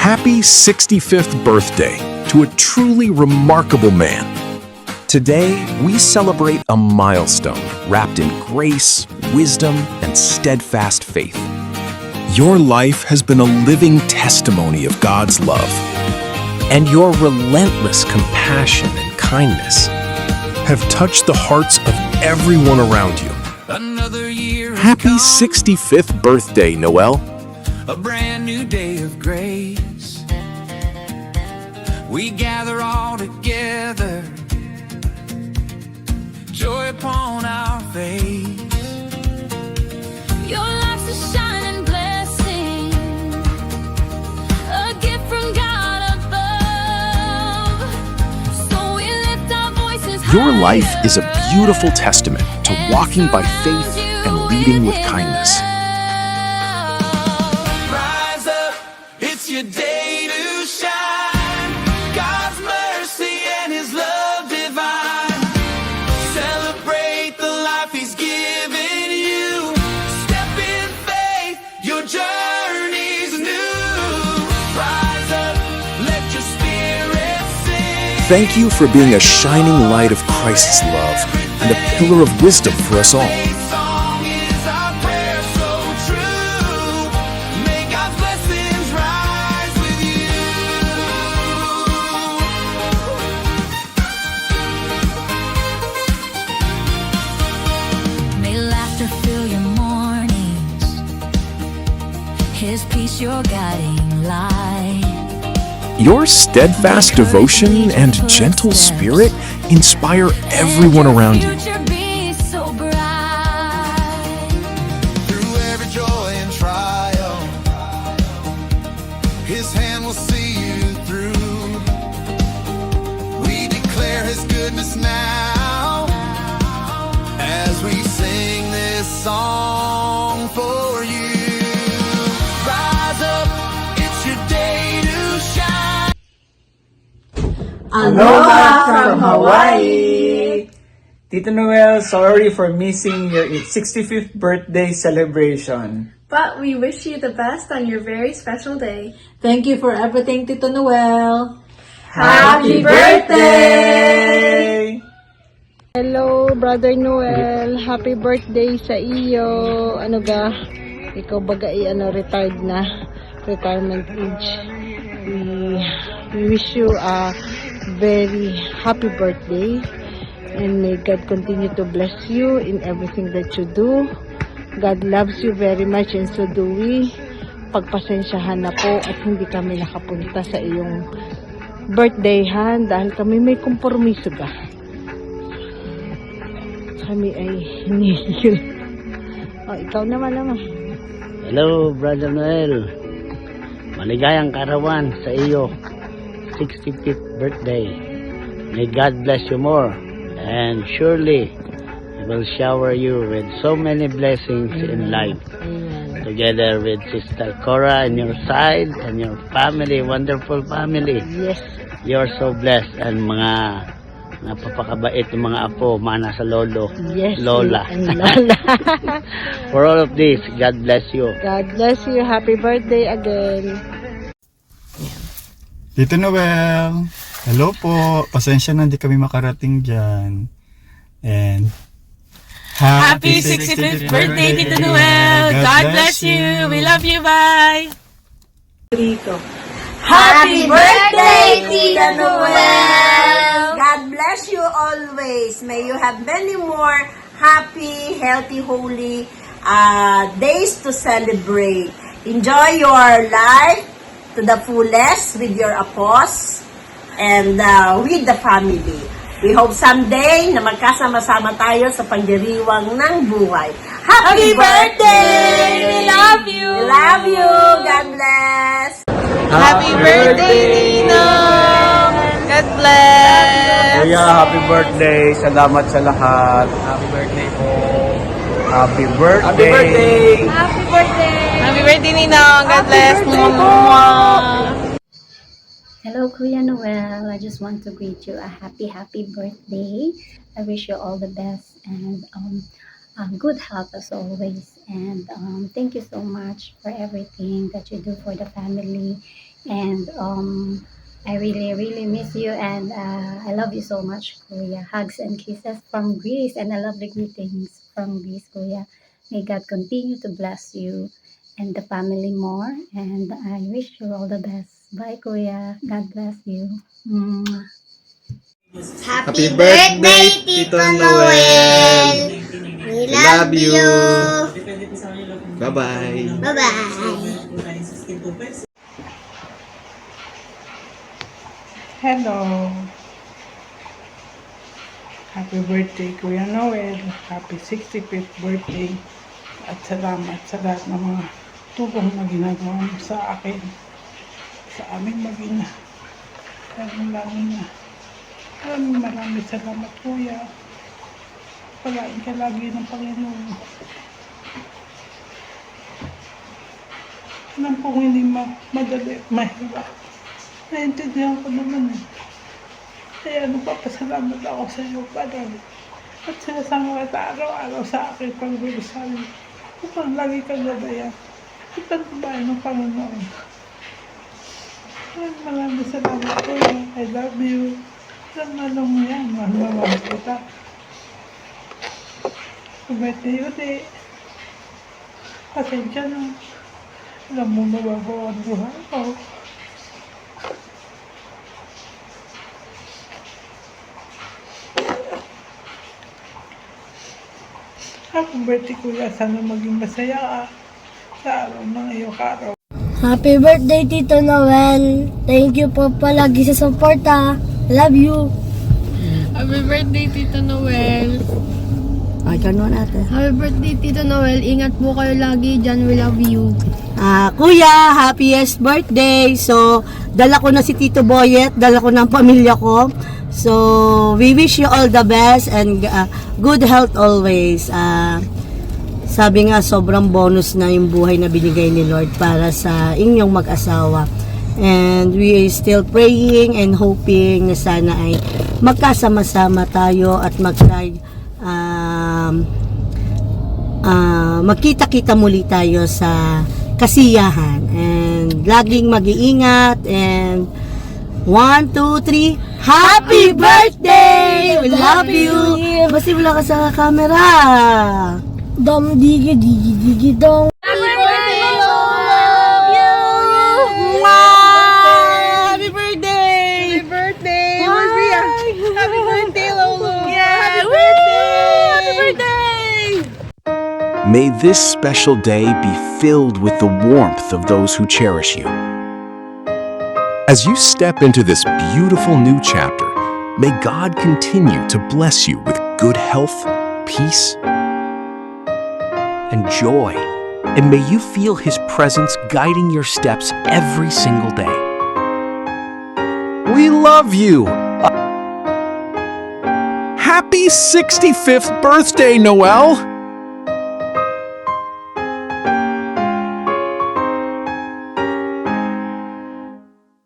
Happy 65th birthday to a truly remarkable man. Today, we celebrate a milestone wrapped in grace, wisdom, and steadfast faith. Your life has been a living testimony of God's love, and your relentless compassion and kindness have touched the hearts of everyone around you. Another year Happy 65th birthday, Noel. a brand new day of grace. We gather all together, joy upon our face. Your life's a shining blessing, a gift from God above. So we lift our voices Your life higher is a beautiful testament to walking by faith and leading with kindness. Rise up, it's your day to shine. God's mercy and His love divine. Celebrate the life He's given you. Step in faith, your journey's new. Rise up, let your spirit sing. Thank you for being a shining light of Christ's love and a pillar of wisdom for us all. Song is our prayer so true. May God's blessings rise with you. May laughter fill your mornings, His peace your guiding light. Your steadfast devotion and gentle spirit inspire everyone around you. Future be so bright. Through every joy and trial, His hand will see you through. We declare His goodness now as we sing this song for you. Rise up, it's your day to shine. Aloha from Hawaii! Tito Noel, sorry for missing your 65th birthday celebration. But we wish you the best on your very special day. Thank you for everything, Tito Noel. Happy birthday! Hello, Brother Noel. Happy birthday sa iyo. Ano ga? Ikaw baga retired na. Retirement age. We wish you a very happy birthday. And may God continue to bless you in everything that you do. God loves you very much and so do we. Pagpasensyahan na po at hindi kami nakapunta sa iyong birthdayhan dahil kami may kompromiso ga. Kami ay hinihil. Ikaw naman. Hello, Brother Noel. Maligayang karawan sa iyo. 65th birthday. May God bless you more. And surely, He will shower you with so many blessings in life. Together with Sister Cora and your side and your family, wonderful family. Yes. You're so blessed. And mga napapakabait yung mga apo, mana sa lolo, Yes. lola. And Lola. For all of this, God bless you. God bless you. Happy birthday again. Tito Noel, hello po. Pasensya na hindi kami makarating dyan. And Happy 65th birthday, Tito Noel! God bless you! We love you! Bye! Happy birthday, Tita Noel! God bless you always. May you have many more happy, healthy, holy days to celebrate. Enjoy your life to the fullest with your apos and with the family. We hope someday na magkasama-sama tayo sa pagdiriwang ng buhay. Happy birthday! We love you! We love you! God bless! Happy birthday, Ninong! God bless! Kuya, happy birthday. Salamat sa lahat. Happy birthday po. Happy birthday. Happy birthday! Happy birthday! Happy birthday, Ninong! God bless! Mwah! Hello, Kuya Noel. I just want to greet you a happy birthday. I wish you all the best and good health as always. And thank you so much for everything that you do for the family. And I really, really miss you, and I love you so much, Kuya. Hugs and kisses from Greece, and I love the greetings from Greece, Kuya. May God continue to bless you and the family more, and I wish you all the best. Bye, Kuya. God bless you. Mwah. Happy birthday, Tito Noel! We love you! Bye-bye! Hello. Happy birthday, Kuya Noel. Happy 65th birthday. At salamat sa lahat ng mga tulong na ginagawa mo sa akin. Sa aming mag-ina. Maraming salamat, Kuya. Palain ka lagi ng Panginoon. Alam kong hindi madali, mahirap. Naintindihan ko naman eh. Kaya nagpapasalamat ako sa iyo, Padre. At sinasama kita araw-araw sa aking pag-rurusal. Upang lagi kang gabayan. At pagbabayan ng Panginoon. Maraming salamat po. I love you. Alam mo yan, mahal kita. Birthday ulit. Pasensya na. Alam mo, mababawa ang buhay ko. Happy birthday, Kuya. Sana maging masaya ka sa araw ng iyong araw. Happy birthday, Tito Noel. Thank you po palagi sa suporta. Love you. Happy birthday, Tito Noel. Ay, gano'n ate. Happy birthday, Tito Noel. Ingat po kayo lagi dyan. We love you. Kuya, happiest birthday. So, dala ko na si Tito Boyet, dala ko ng pamilya ko. So, we wish you all the best and good health always. Sabi nga, sobrang bonus na yung buhay na binigay ni Lord para sa inyong mag-asawa. And we are still praying and hoping na sana ay magkasama-sama tayo at magkita-kita muli tayo sa kasiyahan. And laging mag-iingat. And 1, 2, 3, happy birthday! We love you! Basta wala ka sa camera. Dom digi digi digi dong. Happy birthday! Love you! Happy birthday! Happy birthday! Maria! Happy birthday, Lolo! Yeah! Happy birthday! Happy birthday! May this special day be filled with the warmth of those who cherish you. As you step into this beautiful new chapter, may God continue to bless you with good health, peace, and joy. And may you feel His presence guiding your steps every single day. We love you! Happy 65th birthday, Noel!